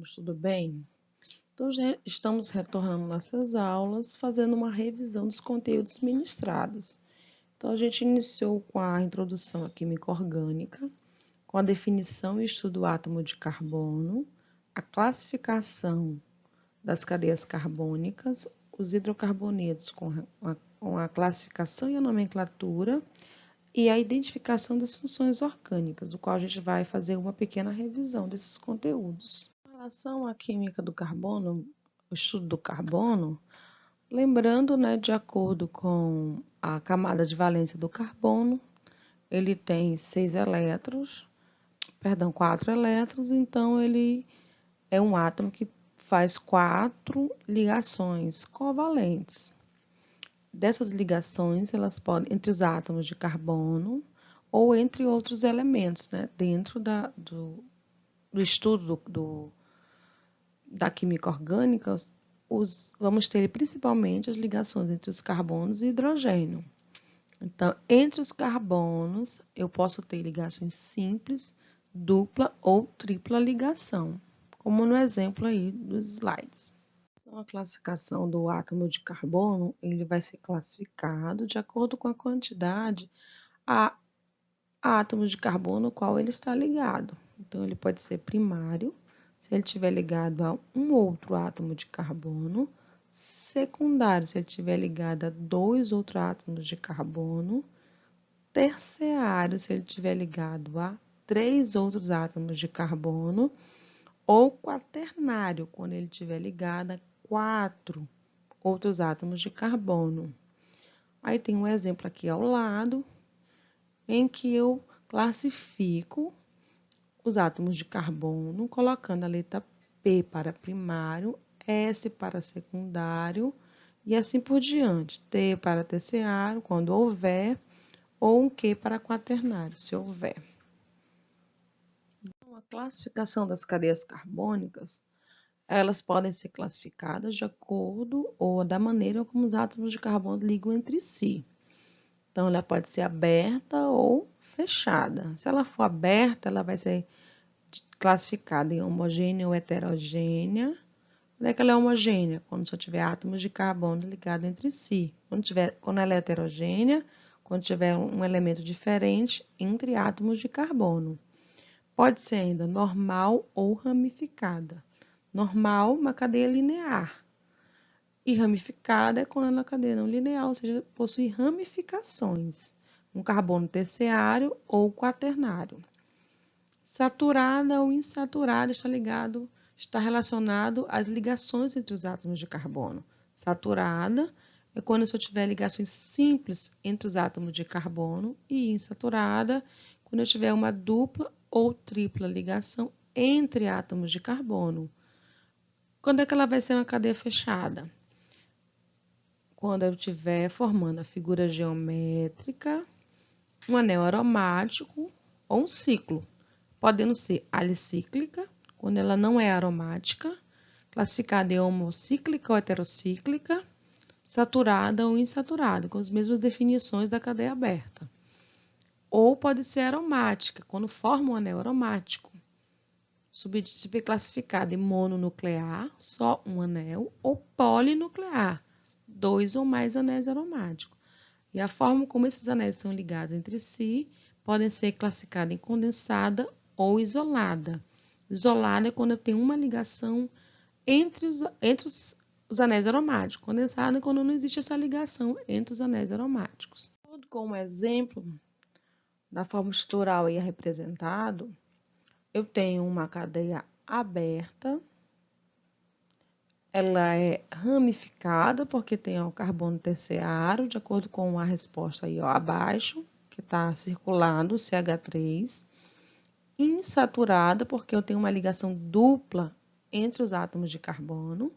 alunos, tudo bem? Então, já estamos retornando nossas aulas, fazendo uma revisão dos conteúdos ministrados. Então, a gente iniciou com a introdução à química orgânica, com a definição e estudo do átomo de carbono, a classificação das cadeias carbônicas, os hidrocarbonetos com a classificação e a nomenclatura, e a identificação das funções orgânicas, do qual a gente vai fazer uma pequena revisão desses conteúdos. Em relação à química do carbono, o estudo do carbono, lembrando, de acordo com a camada de valência do carbono, ele tem 4 elétrons, então ele é um átomo que faz 4 ligações covalentes. Dessas ligações, elas podem entre os átomos de carbono ou entre outros elementos, dentro do estudo da química orgânica, vamos ter principalmente as ligações entre os carbonos e hidrogênio. Então, entre os carbonos, eu posso ter ligações simples, dupla ou tripla ligação, como no exemplo aí dos slides. A classificação do átomo de carbono, ele vai ser classificado de acordo com a quantidade a átomos de carbono ao qual ele está ligado. Então, ele pode ser primário, se ele estiver ligado a um outro átomo de carbono, secundário, se ele estiver ligado a 2 outros átomos de carbono, terciário, se ele estiver ligado a 3 outros átomos de carbono, ou quaternário, quando ele estiver ligado a 4 outros átomos de carbono. Aí tem um exemplo aqui ao lado, em que eu classifico os átomos de carbono, colocando a letra P para primário, S para secundário e assim por diante. T para terciário, quando houver, ou um Q para quaternário, se houver. Então, a classificação das cadeias carbônicas, elas podem ser classificadas de acordo ou da maneira como os átomos de carbono ligam entre si. Então, ela pode ser aberta ou fechada. Se ela for aberta, ela vai ser classificada em homogênea ou heterogênea. Quando é que ela é homogênea? Quando só tiver átomos de carbono ligados entre si. Quando ela é heterogênea, quando tiver um elemento diferente entre átomos de carbono. Pode ser ainda normal ou ramificada. Normal, uma cadeia linear. E ramificada é quando ela é uma cadeia não linear, ou seja, possui ramificações. Um carbono terciário ou quaternário. Saturada ou insaturada está relacionado às ligações entre os átomos de carbono. Saturada é quando eu tiver ligações simples entre os átomos de carbono, e insaturada quando eu tiver uma dupla ou tripla ligação entre átomos de carbono. Quando é que ela vai ser uma cadeia fechada? Quando eu estiver formando a figura geométrica, um anel aromático ou um ciclo, podendo ser alicíclica, quando ela não é aromática, classificada em homocíclica ou heterocíclica, saturada ou insaturada, com as mesmas definições da cadeia aberta. Ou pode ser aromática, quando forma um anel aromático, subclassificada em mononuclear, só um anel, ou polinuclear, 2 ou mais anéis aromáticos. E a forma como esses anéis são ligados entre si podem ser classificados em condensada ou isolada. Isolada é quando eu tenho uma ligação entre os anéis aromáticos. Condensada é quando não existe essa ligação entre os anéis aromáticos. Como exemplo da forma estrutural aí representado, eu tenho uma cadeia aberta, ela é ramificada porque tem o carbono terciário, de acordo com a resposta aí abaixo, que está circulando, o CH3. Insaturada porque eu tenho uma ligação dupla entre os átomos de carbono.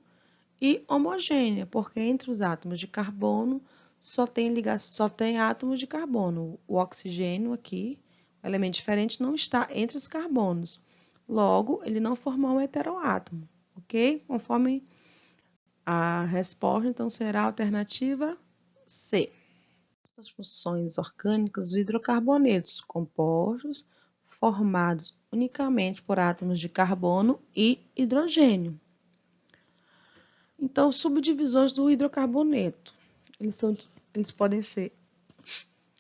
E homogênea, porque entre os átomos de carbono só tem átomos de carbono. O oxigênio aqui, o elemento diferente, não está entre os carbonos. Logo, ele não formou um heteroátomo, ok? Conforme a resposta, então, será a alternativa C. As funções orgânicas dos hidrocarbonetos compostos formados unicamente por átomos de carbono e hidrogênio. Então, subdivisões do hidrocarboneto. Eles podem ser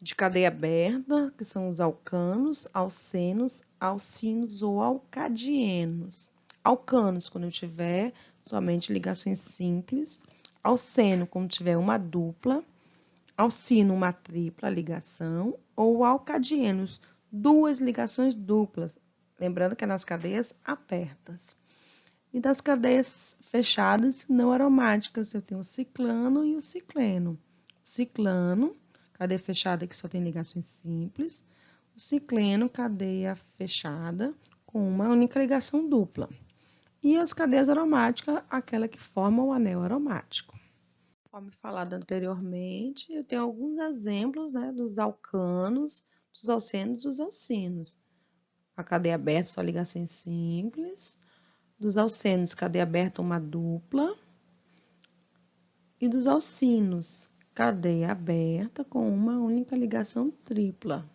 de cadeia aberta, que são os alcanos, alcenos, alcinos ou alcadienos. Alcanos, quando tiver somente ligações simples. Alceno, quando tiver uma dupla. Alcino, uma tripla ligação. Ou alcadienos, duas ligações duplas. Lembrando que é nas cadeias abertas. E das cadeias fechadas não aromáticas, eu tenho o ciclano e o cicleno. Ciclano, cadeia fechada que só tem ligações simples. O cicleno, cadeia fechada com uma única ligação dupla. E as cadeias aromáticas, aquela que forma o anel aromático. Conforme falado anteriormente, eu tenho alguns exemplos, né, dos alcanos, dos alcenos e dos alcinos. A cadeia aberta, só ligações simples. Dos alcenos, cadeia aberta, uma dupla. E dos alcinos, cadeia aberta com uma única ligação tripla.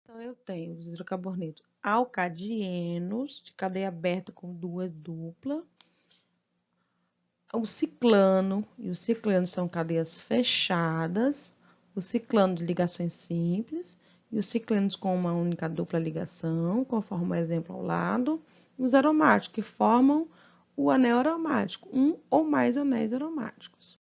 Então, eu tenho os hidrocarbonetos alcadienos, de cadeia aberta com duas duplas. O ciclano e o ciclano são cadeias fechadas. O ciclano de ligações simples e os ciclanos com uma única dupla ligação, conforme o exemplo ao lado. E os aromáticos, que formam o anel aromático, um ou mais anéis aromáticos.